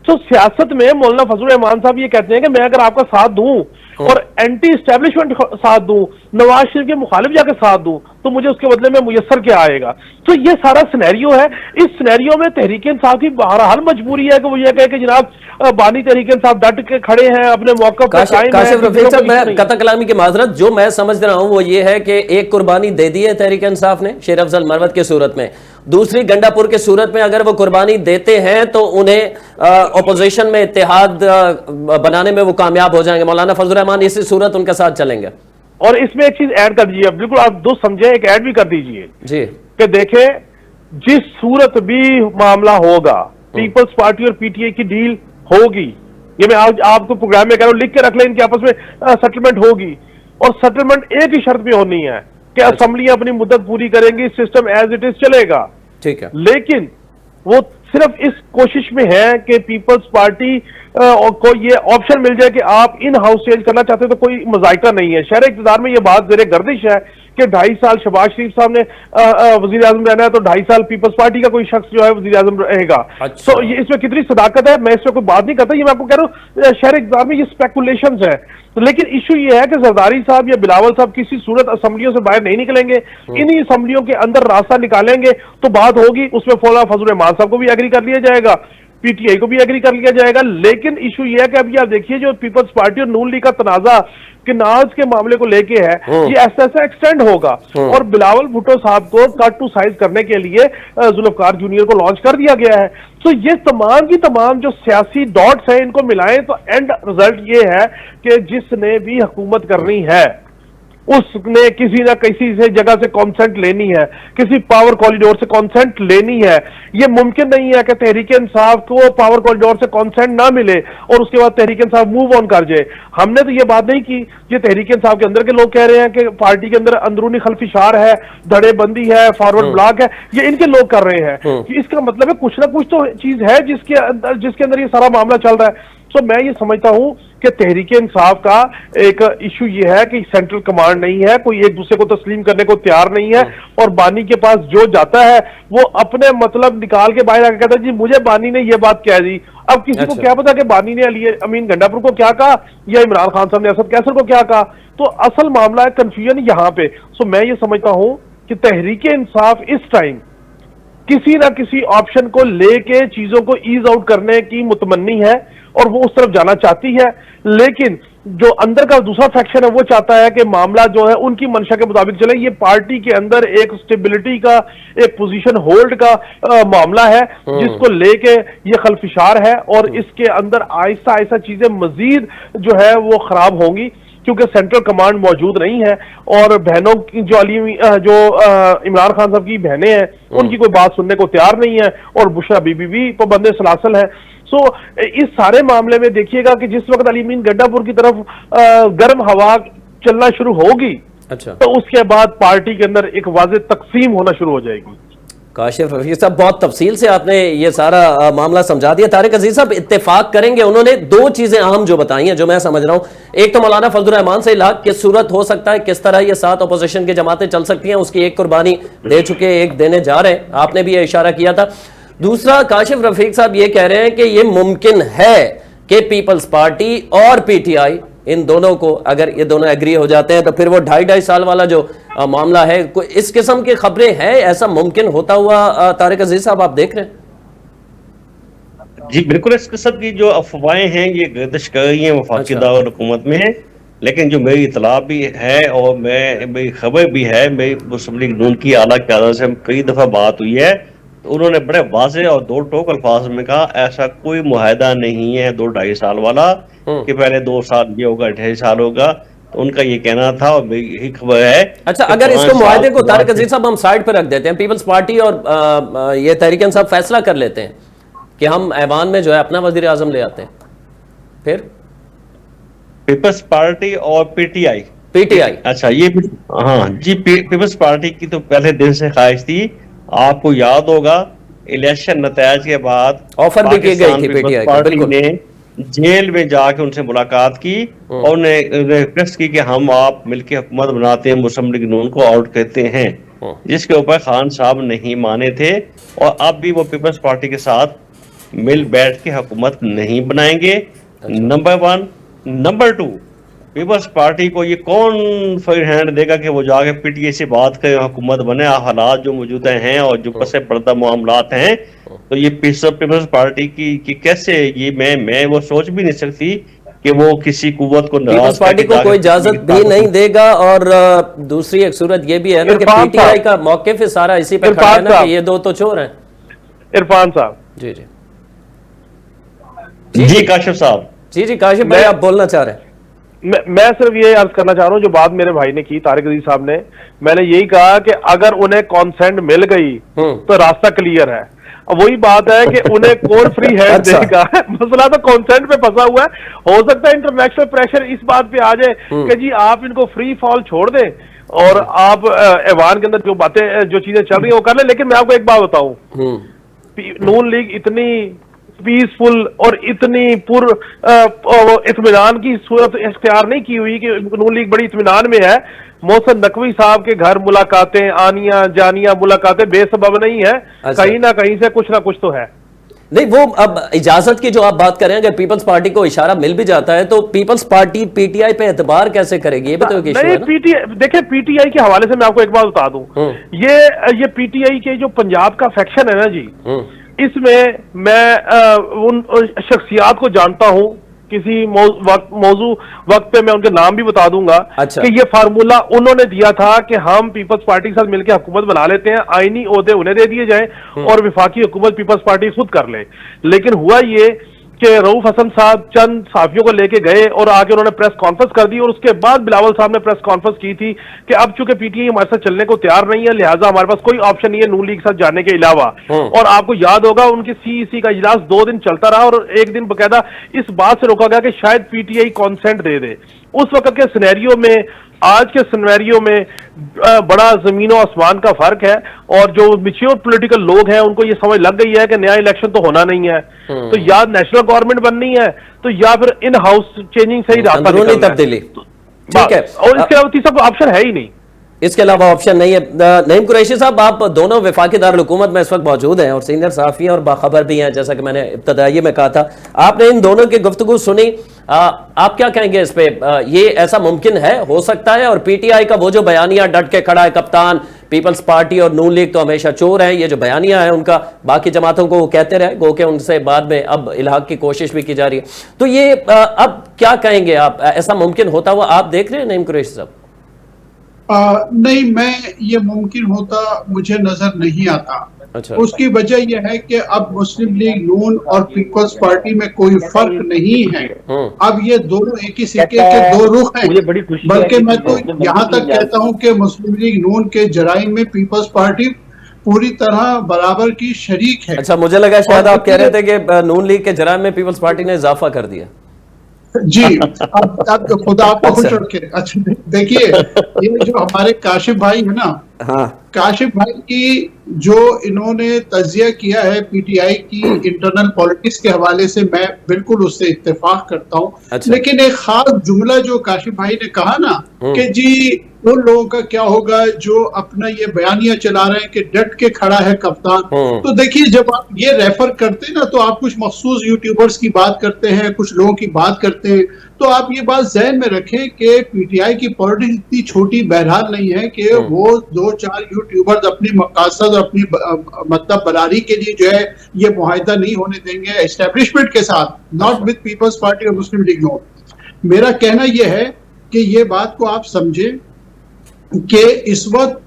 तो सियासत में मौलाना फजलुर रहमान साहब ये कहते हैं कि मैं अगर आपका साथ दूं और एंटी एस्टेब्लिशमेंट साथ दूं, नवाज शरीफ के मुखालिफ जाके साथ दूं, तो मुझे उसके बदले में मुयस्सर क्या आएगा। तो ये सारा सिनेरियो है। इस सिनेरियो में तहरीक इंसाफ की बहरहाल मजबूरी है कि वो ये कहे कि जनाब बानी तहरीक इंसाफ डट के खड़े हैं अपने मौके पर। काशिफ रफीक साहब, मैं कता कलामी की माजरत, जो मैं समझ रहा हूं वो ये है कि एक कुर्बानी दे दी है तहरीक इंसाफ ने शेर अफजल मरवत की सूरत में, दूसरी गंडापुर की सूरत में अगर वो कुर्बानी देते हैं तो उन्हें अपोजिशन में इत्तेहाद बनाने में वो कामयाब हो जाएंगे। मौलाना फजलुर रहमान इसी सूरत उनके साथ चलेंगे। और इसमें एक चीज ऐड कर दीजिए, बिल्कुल आप दो समझे, एक ऐड भी कर दीजिए जी कि देखे जिस सूरत भी मामला होगा, पीपल्स पार्टी और पीटीआई की डील होगी, ये मैं आज आपको प्रोग्राम में कह रहा हूं, लिख के रख लें, इनके आपस में सेटलमेंट होगी, और सेटलमेंट एक ही शर्त पे होनी है कि असेंबली अपनी मुद्दत पूरी करेंगी, सिस्टम एज इट इज चलेगा। ठीक है, लेकिन वो सिर्फ इस कोशिश में है कि पीपल्स पार्टी को ये ऑप्शन मिल जाए कि आप इन हाउस चेंज करना चाहते हो तो कोई मजाइका नहीं है। शहर इक़्तिदार में ये बात ज़ेरे गर्दिश है कि 2.5 साल शहबाज शरीफ साहब ने वजीर आजम रहना है, तो 2.5 साल पीपल्स पार्टी का कोई शख्स जो है वजीर आजम रहेगा। अच्छा। तो ये इसमें कितनी सदाकत है, मैं इसमें कोई बात नहीं करता, ये मैं आपको कह रहा हूँ शहर इक़्तिदार में ये स्पेकुलेशंस है। तो लेकिन इशू ये है कि जरदारी साहब या बिलावल साहब किसी सूरत असेंबलियों से बाहर नहीं निकलेंगे, इन्हीं असेंबलियों के अंदर रास्ता निकालेंगे तो बात होगी, उसमें फजलुर रहमान साहब को भी एग्री कर लिया जाएगा, पीटीआई को भी एग्री कर लिया जाएगा। लेकिन इशू ये है कि अभी आप देखिए जो पीपल्स पार्टी और नून लीग का तनाजा कि नाज के मामले को लेके है, ये ऐसा ऐसा एक्सटेंड होगा, और बिलावल भुट्टो साहब को कट टू साइज करने के लिए जुल्फकार जूनियर को लॉन्च कर दिया गया है। तो ये तमाम की तमाम जो सियासी डॉट्स हैं इनको मिलाएं तो एंड रिजल्ट ये है कि जिसने भी हुकूमत करनी है उसने किसी ना किसी से जगह से कॉन्सेंट लेनी है, किसी पावर कॉरिडोर से कॉन्सेंट लेनी है। ये मुमकिन नहीं है कि तहरीक इंसाफ को पावर कॉरिडोर से कॉन्सेंट ना मिले और उसके बाद तहरीक इंसाफ मूव ऑन कर जाए। हमने तो ये बात नहीं की, ये तहरीक इंसाफ के अंदर के लोग कह रहे हैं कि पार्टी के अंदर अंदरूनी खलफिशार है, धड़ेबंदी है, फॉरवर्ड ब्लॉक है, ये इनके लोग कर रहे हैं। इसका मतलब है कुछ ना कुछ तो चीज है जिसके अंदर ये सारा मामला चल रहा है। तो मैं ये समझता हूं कि तहरीक इंसाफ का एक इशू ये है कि सेंट्रल कमांड नहीं है, कोई एक दूसरे को तस्लीम करने को तैयार नहीं है, और बानी के पास जो जाता है वो अपने मतलब निकाल के बाहर आकर कहता है जी मुझे बानी ने ये बात कह दी। अब किसी को क्या पता कि बानी ने अली अमीन गंडापुर को क्या कहा या इमरान खान साहब ने असद कैसर को क्या कहा। तो असल मामला है कंफ्यूजन यहाँ पे। सो मैं ये समझता हूं कि तहरीक इंसाफ इस टाइम किसी ना किसी ऑप्शन को लेके चीजों को ईज आउट करने की मुतमन्नी है और वो उस तरफ जाना चाहती है, लेकिन जो अंदर का दूसरा फैक्शन है वो चाहता है कि मामला जो है उनकी मंशा के मुताबिक चले। ये पार्टी के अंदर एक स्टेबिलिटी का, एक पोजीशन होल्ड का मामला है जिसको लेके ये खलफिशार है, और इसके अंदर आहिस्ता आहिस्ता चीजें मजीद जो है वो खराब होंगी क्योंकि सेंट्रल कमांड मौजूद नहीं है, और बहनों की जो इमरान खान साहब की बहनें हैं उनकी कोई बात सुनने को तैयार नहीं है, और बुशरा बीबी भी पाबंद सलासल है। सो इस सारे मामले में देखिएगा कि जिस वक्त अली अमीन गंडापुर की तरफ गर्म हवा चलना शुरू होगी, अच्छा, तो उसके बाद पार्टी के अंदर एक वाज़ेह तकसीम होना शुरू हो जाएगी। काशिफ रफीक साहब, बहुत तफसील से आपने ये सारा मामला समझा दिया। तारिक अजीज साहब इत्तेफाक करेंगे, उन्होंने दो चीजें अहम जो बताई हैं जो मैं समझ रहा हूं, एक तो मौलाना फजलुर रहमान से इलाक किस सूरत हो सकता है, किस तरह ये 7 अपोजिशन की जमातें चल सकती हैं, उसकी एक कुर्बानी दे चुके, एक देने जा रहे हैं, आपने भी ये इशारा किया था। दूसरा, काशिफ रफीक साहब ये कह रहे हैं कि ये मुमकिन है कि पीपल्स पार्टी और पीटीआई इन दोनों को, अगर ये दोनों एग्री हो जाते हैं तो फिर वो 2.5 साल वाला जो मामला है, कोई इस किस्म की खबरें हैं, ऐसा मुमकिन होता हुआ तारिक अजीज साहब आप देख रहे हैं? जी बिल्कुल, इस किस्म की जो अफवाहें हैं ये गर्दिश कर रही हैं वफाकी अच्छा। दारुल हुकूमत में, लेकिन जो मेरी इतला भी है और मेरी खबर भी है, मेरी मुस्लिम लीग नून की आला क़यादत से कई दफ़ा बात हुई है, तो उन्होंने बड़े वाज़े और दो टोक अल्फाज में कहा ऐसा कोई मुआहदा नहीं है 2-2.5 साल वाला कि पहले 2 साल ये होगा 2.5 साल होगा। तो उनका ये कहना था और मेरी यही खबर है। अच्छा, कि अगर 5 इसको साल मुआहदे को के तारिक बाद अजीज साहब हम साइड पर रख देते हैं, पीपल्स पार्टी और ये तहरीक इंसाफ फैसला कर लेते हैं कि हम ऐवान में जो है अपना वजीर आजम ले आते हैं, फिर पीपल्स पार्टी और पीटीआई। पीटीआई। अच्छा ये भी, हाँ जी, पीपल्स पार्टी की तो पहले दिन से ख्वाहिश थी। आपको याद होगा इलेक्शन नतज के बाद ऑफर भी की गई पाकिस्तान थी पीपल्स पीटीआई को, पार्टी बिल्कुल। ने जेल में जाके उनसे मुलाकात की और उन्हें रिक्वेस्ट की कि हम आप मिलकर हुकूमत बनाते हैं, मुस्लिम लीग नून को आउट कहते हैं, जिसके ऊपर खान साहब नहीं माने थे और अब भी वो पीपल्स पार्टी के साथ मिल बैठ के हुकूमत नहीं बनाएंगे। नंबर 1। नंबर 2, पीपल्स पार्टी को ये कौन फ्री हैंड देगा कि वो जाके पीटीआई से बात करे, हुकूमत बने। हालात जो मौजूदा हैं और जो पसे पर्दा मामलात हैं, तो ये पीपल्स पार्टी की कैसे, ये मैं वो सोच भी नहीं सकती कि वो किसी कुव्वत को पीपल्स पार्टी को कोई इजाजत भी नहीं देगा। और दूसरी एक सूरत ये भी है ना कि पीटीआई का मौकिफ है सारा इसी पे खड़ा है ना कि ये दो तो चोर हैं। इरफान साहब। जी जी जी काशिफ साहब। जी काशिफ भाई, आप बोलना चाह रहे हैं? मैं सिर्फ ये अर्ज करना चाह रहा हूँ जो बात मेरे भाई ने की, तारिक अजीज साहब ने, मैंने यही कहा कि अगर उन्हें कॉन्सेंट मिल गई तो रास्ता क्लियर है। अब वही बात है कि उन्हें कौन फ्री हैंड अच्छा। देगा। मसला तो कॉन्सेंट पे फंसा हुआ है। हो सकता है इंटरनेशनल प्रेशर इस बात पे आ जाए कि जी आप इनको फ्री फॉल छोड़ दें और आप ऐवान के अंदर जो बातें जो चीजें चल रही है वो कर ले। लेकिन मैं आपको एक बात बताऊं, नून लीग इतनी पीसफुल और इतनी इत्मीनान की सूरत इख्तियार नहीं की हुई कि नून लीग बड़ी इत्मीनान में है। मोहसिन नकवी साहब के घर मुलाकातें आनिया जानिया मुलाकातें बेसबब नहीं है। अच्छा। कहीं ना कहीं से कुछ ना कुछ तो है। नहीं, वो अब इजाजत की जो आप बात करें, अगर पीपल्स पार्टी को इशारा मिल भी जाता है तो पीपल्स पार्टी पीटीआई पे एतबार कैसे करेगी, ये भी तो एक इशू है ना? पीटीआई देखिए, पीटीआई के हवाले से मैं आपको एक बात बता दूं, ये पीटीआई के जो पंजाब का सेक्शन है ना जी, इसमें मैं उन शख्सियात को जानता हूं, किसी मौजू वक्त पे मैं उनके नाम भी बता दूंगा। अच्छा। कि ये फार्मूला उन्होंने दिया था कि हम पीपल्स पार्टी के साथ मिलकर हुकूमत बना लेते हैं, आईनी ओहदे उन्हें दे दिए जाए और विफाकी हुकूमत पीपल्स पार्टी खुद कर ले। लेकिन हुआ ये कि रऊफ हसन साहब चंद साफियों को लेके गए और आके उन्होंने प्रेस कॉन्फ्रेंस कर दी और उसके बाद बिलावल साहब ने प्रेस कॉन्फ्रेंस की थी कि अब चूंकि पीटीआई हमारे साथ चलने को तैयार नहीं है, लिहाजा हमारे पास कोई ऑप्शन नहीं है नून लीग के साथ जाने के अलावा। और आपको याद होगा उनकी सीईसी का इजलास 2 दिन चलता रहा और एक दिन बकायदा इस बात से रोका गया कि शायद पीटीआई कॉन्सेंट दे दे। उस वक्त के सिनेरियो में आज के सिनेरियो में बड़ा जमीन और आसमान का फर्क है। और जो मैच्योर पॉलिटिकल लोग हैं उनको ये समझ लग गई है कि नया इलेक्शन तो होना नहीं है, तो या नेशनल गवर्नमेंट बननी है तो या फिर इन हाउस चेंजिंग से ही रास्ता अंदरूनी निकलना है। तब्दीली। ठीक है, और इसके अलावा तीसरा कोई ऑप्शन है ही नहीं। इसके अलावा ऑप्शन नहीं है। नईम कुरैशी साहब, आप दोनों वफाकी दारुल हुकूमत में इस वक्त मौजूद हैं और सीनियर सहाफ़ी हैं और बाखबर भी हैं, जैसा कि मैंने इब्तदाई में कहा था। आपने इन दोनों की गुफ्तगू सुनी, आप क्या कहेंगे इस पे? ये ऐसा मुमकिन है, हो सकता है? और पीटीआई का वो जो बयानिया डट के खड़ा है कप्तान, पीपल्स पार्टी और नून लीग तो हमेशा चोर है, ये जो बयानिया है उनका बाकी जमातों को वो कहते रहे, गो के उनसे बाद में अब इलाहाक की कोशिश भी की जा रही है, तो ये अब क्या कहेंगे आप? ऐसा मुमकिन होता हुआ आप देख रहे हैं नईम कुरैशी साहब? नहीं, मैं ये मुमकिन होता मुझे नजर नहीं आता। अच्छा। उसकी वजह यह है कि अब मुस्लिम लीग नून और पीपल्स पार्टी में कोई फर्क नहीं है। अब ये दोनों एक ही सिक्के के दो रुख हैं। बल्कि मैं तो यहाँ तक कहता हूँ कि मुस्लिम लीग नून के जराइम में पीपल्स पार्टी पूरी तरह बराबर की शरीक है। अच्छा, मुझे लगा शायद आप कह रहे थे कि नून लीग के जराइम में पीपल्स पार्टी ने इजाफा कर दिया। जी, अब तो खुदा आपको खुश रखे। अच्छा देखिए, ये जो हमारे काशिफ भाई है ना, हाँ, काशिफ भाई की जो इन्होंने तजिया किया है पीटीआई की इंटरनल पॉलिटिक्स के हवाले से, मैं बिल्कुल उससे इत्तेफाक करता हूँ। अच्छा। लेकिन एक खास जुमला जो काशिफ भाई ने कहा ना कि जी उन लोगों का क्या होगा जो अपना ये बयानिया चला रहे हैं कि डट के खड़ा है कप्तान, तो देखिए जब आप ये रेफर करते हैं ना तो आप कुछ मखसूस यूट्यूबर्स की बात करते हैं, कुछ लोगों की बात करते हैं, तो आप ये बात जहन में रखें कि पीटीआई की पॉलिटिक्स इतनी छोटी बहरहाल नहीं है कि वो 2-4 यूट्यूबर्स अपनी मकासद और अपनी मतलब बरारी के लिए जो है ये मुआहिदा नहीं होने देंगे एस्टेब्लिशमेंट के साथ, नॉट विद पीपल्स पार्टी और मुस्लिम लीग नॉट। मेरा कहना यह है कि ये बात को आप समझें कि इस वक्त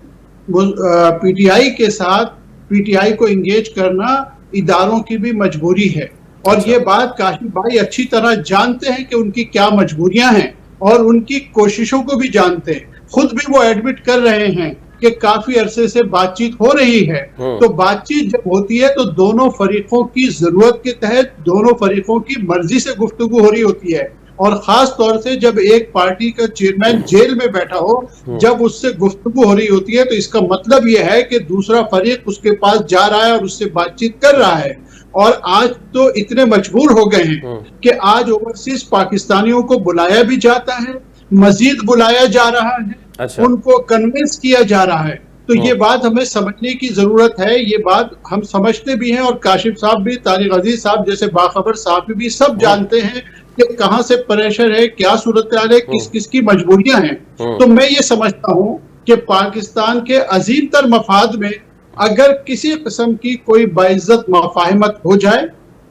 पीटीआई के साथ पीटीआई को इंगेज करना इदारों की भी मजबूरी है, और ये बात काशिफ भाई अच्छी तरह जानते हैं कि उनकी क्या मजबूरियां हैं और उनकी कोशिशों को भी जानते हैं। खुद भी वो एडमिट कर रहे हैं कि काफी अरसे से बातचीत हो रही है। तो बातचीत जब होती है तो दोनों फरीकों की जरूरत के तहत दोनों फरीकों की मर्जी से गुफ्तगू हो रही होती है, और खास तौर से जब एक पार्टी का चेयरमैन जेल में बैठा हो, जब उससे गुफ्तगू हो रही होती है तो इसका मतलब यह है कि दूसरा फरीक उसके पास जा रहा है और उससे बातचीत कर रहा है। और आज तो इतने मजबूर हो गए हैं कि आज ओवरसीज पाकिस्तानियों को बुलाया भी जाता है, मजीद बुलाया जा रहा है, अच्छा। उनको कन्विंस किया जा रहा है। तो ये बात हमें समझने की जरूरत है, ये बात हम समझते भी हैं, और काशिफ साहब भी, तारिक अजीज साहब जैसे बाखबर साहब भी सब जानते हैं कि कहां से प्रेशर है, क्या सूरत हाल है, किस किस की मजबूरियां हैं। तो मैं ये समझता हूं कि पाकिस्तान के अजीम तर मफाद में अगर किसी किस्म की कोई बाइज्जत मुफाहमत हो जाए,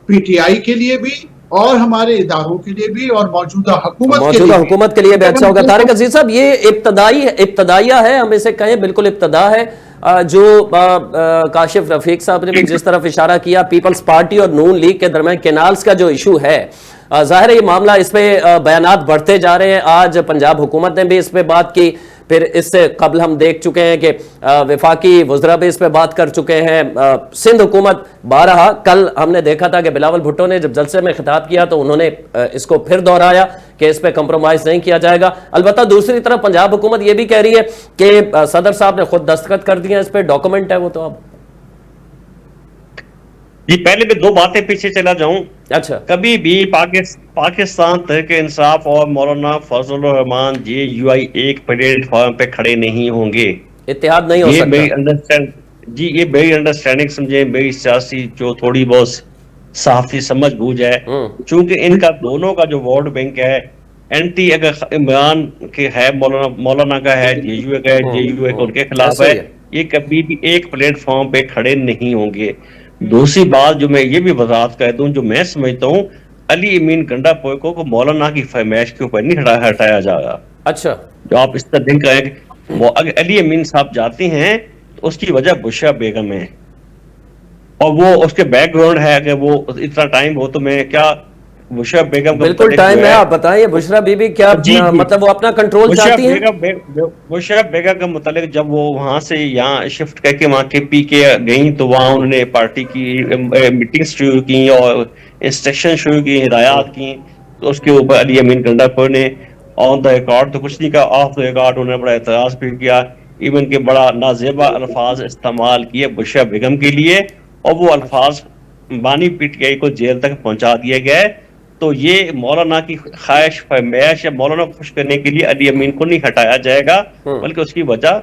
पीटीआई के लिए भी और हमारे इदारों के लिए भी और मौजूदा हुकूमत के लिए भी अच्छा होगा। तारिक अजीज साहब, ये इब्तदाइया है, हम इसे कहें बिल्कुल इब्तदा है, जो काशिफ रफीक साहब ने भी जिस तरफ इशारा किया, पीपल्स पार्टी और नून लीग के दरमियान कैनाल्स का जो इशू है, जाहिर है ये मामला, इस पे बयानात बढ़ते जा रहे हैं। आज पंजाब हुकूमत ने भी इस पे बात की, फिर इससे कबल हम देख चुके हैं कि वफाकी वज़रा भी इस पे बात कर चुके हैं, सिंध हुकूमत बारहा। कल हमने देखा था कि बिलावल भुट्टो ने जब जलसे में खिताब किया तो उन्होंने इसको फिर दोहराया कि इस पे कंप्रोमाइज नहीं किया जाएगा। अलबत्ता दूसरी तरफ पंजाब हुकूमत ये भी कह रही है कि सदर साहब ने खुद दस्तखत कर दिए, इस पे डॉक्यूमेंट है वो। तो अब जी, पहले मैं दो बातें पीछे चला जाऊं। अच्छा, कभी भी पाकिस्तान तहरीक इंसाफ और मौलाना फजल रहमान JUI एक प्लेटफॉर्म पे खड़े नहीं होंगे, इत्तेहाद नहीं हो सकता। ये मेरी अंडरस्टैंडिंग समझे, मेरी सियासी जो थोड़ी बहुत सहाफी समझ बूझ है, चूंकि इनका दोनों का जो वोट बैंक है एंटी अगर इमरान के है, मौलाना का है, JUI का है, JUI का उनके खिलाफ है, ये कभी भी एक प्लेटफॉर्म पे खड़े नहीं होंगे। दूसरी बात जो मैं ये भी वजाहत कर दूं, जो मैं समझता हूँ, अली अमीन गंडापुर को मौलाना की फरमाइश के ऊपर नहीं हटाया जाएगा। अच्छा, जो आप इस तरह दिन कहें, अगर अली अमीन साहब जाते हैं तो उसकी वजह बुशरा बेगम है, और वो उसके बैकग्राउंड है कि वो इतना टाइम हो, तो मैं क्या बुशरा बेगम बिल्कुल टाइम है, आप बताएं बुशरा बीबी क्या मतलब वो अपना कंट्रोल चाहती हैं? बुशरा बेगम का मुतालिक जब वो वहां से यहाँ शिफ्ट करके वहां के पी के गई, तो वहां उन्होंने पार्टी की मीटिंग शुरू की और इंस्ट्रक्शन शुरू की, हिदायत की। तो उसके ऊपर अली अमीन गंडापुर ने ऑन द रिकॉर्ड तो कुछ नहीं कहा, ऑफ द रिकॉर्ड उन्होंने बड़ा एतराज भी किया, इवन के बड़ा नाजेबा अल्फाज इस्तेमाल किए बुशरा बेगम के लिए, और वो अल्फाज बानी PTI को जेल तक पहुंचा दिए गए। तो ये मौलाना की ख्वाहिश फरमाइश या मौलाना को खुश करने के लिए अली अमीन को नहीं हटाया जाएगा, बल्कि उसकी वजह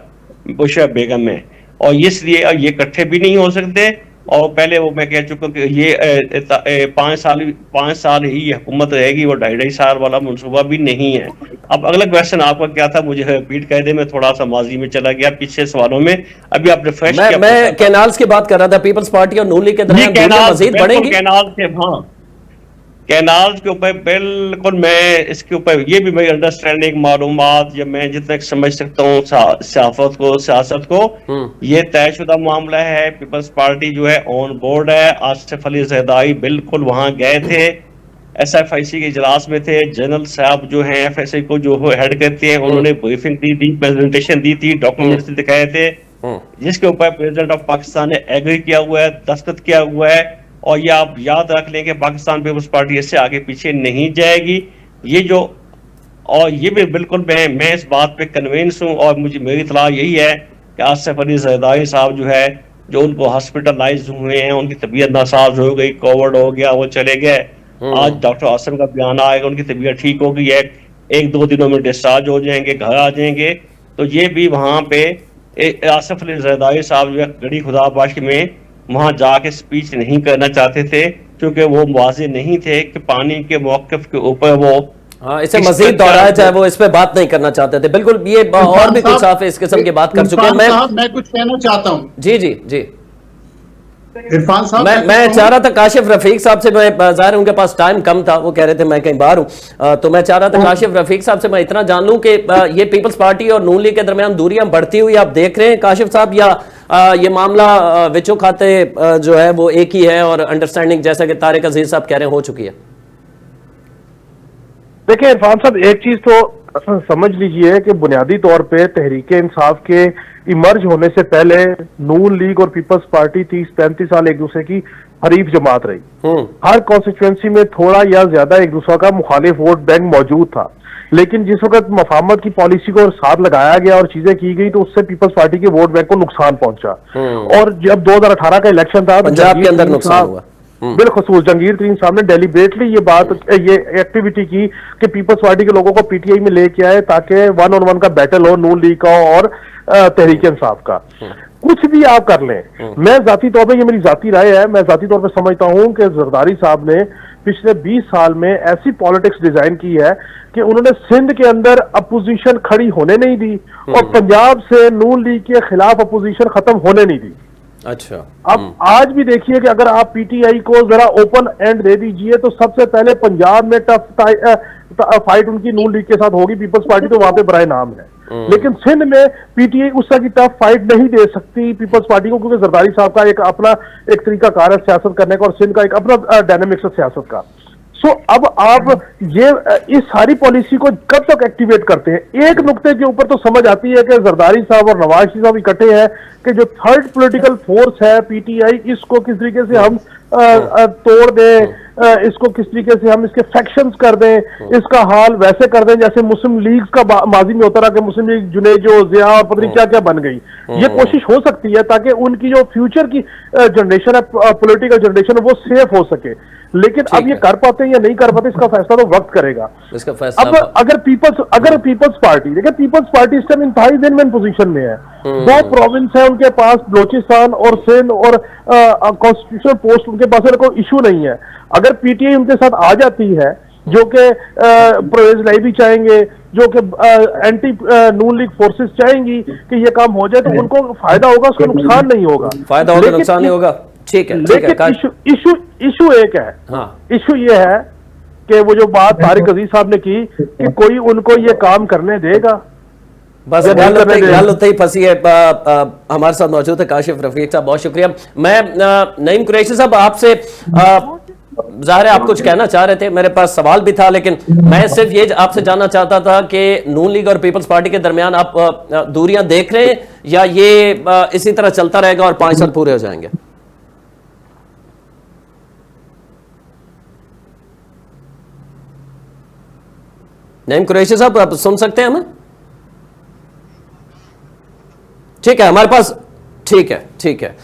बुशरा बेगम है, और इसलिए ये इकट्ठे भी नहीं हो सकते। और पहले वो मैं कह चुका कि ये 5 साल ही ये हुकूमत रहेगी, वो 2.5 साल वाला मनसूबा भी नहीं है। अब अगला क्वेश्चन आपका क्या था, मुझे रिपीट कर दे, मैं थोड़ा सा माजी में चला गया पिछले सवालों में। अभी आप रिफ्रेश किया। मैं कैनाल्स की बात कर रहा था, पीपल्स पार्टी और नून लीग के दरमियान मजीद बढ़ेंगी कैनाल के ऊपर बिल्कुल। मैं इसके ऊपर ये भी मेरी अंडरस्टैंडिंग मालूमात, जब मैं जितना समझ सकता हूँ सियासत को ये तयशुदा मामला है। पीपल्स पार्टी जो है ऑन बोर्ड है। आसिफ अली जरदारी बिल्कुल वहां गए थे, SFIC के इजलास में थे। जनरल साहब जो है FSI को जो हेड करते हैं, उन्होंने ब्रीफिंग दी थी, प्रेजेंटेशन दी थी, डॉक्यूमेंट्स दिखाए थे, जिसके ऊपर प्रेसिडेंट ऑफ पाकिस्तान ने एग्री किया हुआ है, दस्तखत किया हुआ है। और ये आप याद रख लें कि पाकिस्तान पीपल्स पार्टी इससे आगे पीछे नहीं जाएगी। ये जो और ये भी बिल्कुल मैं इस बात पे कन्विंस हूँ, और मेरी इतला यही है कि आसिफ अली जरदारी साहब जो है, जो उनको हॉस्पिटलाइज हुए हैं, उनकी तबीयत नासाज हो गई, कोविड हो गया, वो चले गए। आज डॉक्टर आसिम का बयान आएगा, उनकी तबीयत ठीक हो गई है, 1-2 दिनों में डिस्चार्ज हो जाएंगे, घर आ जाएंगे। तो ये भी वहाँ पे आसिफ अली जरदारी साहब जो है गड़ी खुदाबाशी में वहां जाके स्पीच नहीं करना चाहते थे, क्योंकि वो वाज़ेह नहीं थे कि पानी के मौक़िफ़ के ऊपर वो हाँ, इसे इस मजीद चर्चा दोहराया को- चाहे वो इस पे बात नहीं करना चाहते थे। बिल्कुल, ये और भी कुछ साफ इस किस्म की बात कर चुके हैं। मैं कुछ कहना चाहता हूँ जी जी जी, इरफान साहब, मैं चाह रहा था काशिफ रफीक साहब से, मैं ज़ाहिर उनके पास टाइम कम था, वो कह रहे थे मैं कहीं बाहर हूं, तो मैं चाह रहा था काशिफ रफीक साहब से मैं इतना जान लूं कि ये पीपल्स पार्टी और नून लीग के दरमियान दूरियां बढ़ती हुई आप देख रहे हैं काशिफ साहब, या ये मामला विचो खाते जो है वो एक ही है और अंडरस्टैंडिंग जैसा कि तारिक अजीज साहब कह रहे हैं हो चुकी है? देखिए इरफान साहब, एक चीज तो समझ लीजिए कि बुनियादी तौर पे तहरीक इंसाफ के इमर्ज होने से पहले नून लीग और पीपल्स पार्टी 30-35 साल एक दूसरे की हरीफ जमात रही। हर कॉन्स्टिट्यूंसी में थोड़ा या ज्यादा एक दूसरे का मुखालिफ वोट बैंक मौजूद था, लेकिन जिस वक्त मफाहमत की पॉलिसी को साथ लगाया गया और चीजें की गई तो उससे पीपल्स पार्टी के वोट बैंक को नुकसान पहुंचा। और जब 2018 का इलेक्शन था, पंजाब के अंदर नुकसान हुआ। बिलखसूस जहांगीर तरीन साहब ने डेलीबरेटली ये एक्टिविटी की कि पीपल्स पार्टी के लोगों को पीटीआई में लेके आए ताकि 1-on-1 का बैटल हो नून लीग का और तहरीक इंसाफ का। कुछ भी आप कर लें, मैं जाती तौर पे, ये मेरी जाती राय है, मैं जाती तौर पे समझता हूं कि जरदारी साहब ने पिछले 20 साल में ऐसी पॉलिटिक्स डिजाइन की है कि उन्होंने सिंध के अंदर अपोजिशन खड़ी होने नहीं दी और पंजाब से नून लीग के खिलाफ अपोजिशन खत्म होने नहीं दी। अच्छा, अब आज भी देखिए कि अगर आप पीटीआई को जरा ओपन एंड दे दीजिए तो सबसे पहले पंजाब में टफ फाइट उनकी नून लीग के साथ होगी, पीपल्स पार्टी तो वहां पे बराए नाम है, लेकिन सिंध में पीटीआई उस तरह की टफ फाइट नहीं दे सकती पीपल्स पार्टी को, क्योंकि जरदारी साहब का एक अपना एक तरीका कार है सियासत करने का और सिंध का एक अपना डायनेमिक्स है सियासत का। सो अब आप ये इस सारी पॉलिसी को कब तक एक्टिवेट करते हैं? एक नुक्ते के ऊपर तो समझ आती है कि जरदारी साहब और नवाज शरीफ साहब इकट्ठे हैं कि जो थर्ड पॉलिटिकल फोर्स है पीटीआई, इसको किस तरीके से हम तोड़ दें, इसको किस तरीके से हम इसके फैक्शंस कर दें, इसका हाल वैसे कर दें जैसे मुस्लिम लीग का माजी में होता रहा कि मुस्लिम लीग जुनेजो जिया और पता नहीं क्या क्या बन गई। ये कोशिश हो सकती है ताकि उनकी जो फ्यूचर की जनरेशन है, पॉलिटिकल जनरेशन है, वो सेफ हो सके, लेकिन अब ये कर पाते हैं या नहीं कर पाते इसका फैसला तो वक्त करेगा। इसका फैसला अब अगर पीपल्स पार्टी देखिए, पीपल्स पार्टी इस टाइम इंतहाई विन-विन पोजीशन में है। 2 प्रोविंस है उनके पास, बलोचिस्तान और सिंध, और कॉन्स्टिट्यूशनल पोस्ट उनके पास कोई इशू नहीं है। अगर पीटीआई उनके साथ आ जाती है, जो कि परवेज लाई भी चाहेंगे, जो कि एंटी नून लीग फोर्सेस चाहेंगी कि ये काम हो जाए, तो उनको फायदा होगा, उसका नुकसान नहीं होगा। फायदा होगा, नुकसान नहीं होगा। ठीक है, ठीक है। लेकिन इशू एक है, हाँ, इशू ये है कि वो जो बात तारिक अजीज साहब ने की कि कोई उनको ये काम करने देगा, बस गल उत्ते ही फंसी है। हमारे साथ मौजूद है काशिफ रफीक साहब, बहुत शुक्रिया। मैं नईम कुरैशी साहब आपसे, ज़ाहिर है आप कुछ कहना चाह रहे थे, मेरे पास सवाल भी था, लेकिन मैं सिर्फ ये आपसे जानना चाहता था कि नून लीग और पीपल्स पार्टी के दरमियान आप दूरियां देख रहे हैं या ये इसी तरह चलता रहेगा और 5 साल पूरे हो जाएंगे? नईम कुरैशी साहब, आप सुन सकते हैं हमें? ठीक है, हमारे पास, ठीक है, ठीक है,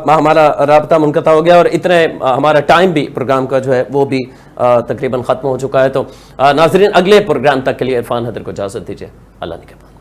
हमारा राब्ता मुनक़ता हो गया और इतने हमारा टाइम भी प्रोग्राम का जो है वो भी तकरीबन ख़त्म हो चुका है। तो नाज़रीन, अगले प्रोग्राम तक के लिए इरफान हैदर को इजाज़त दीजिए। अल्लाह निगहबान।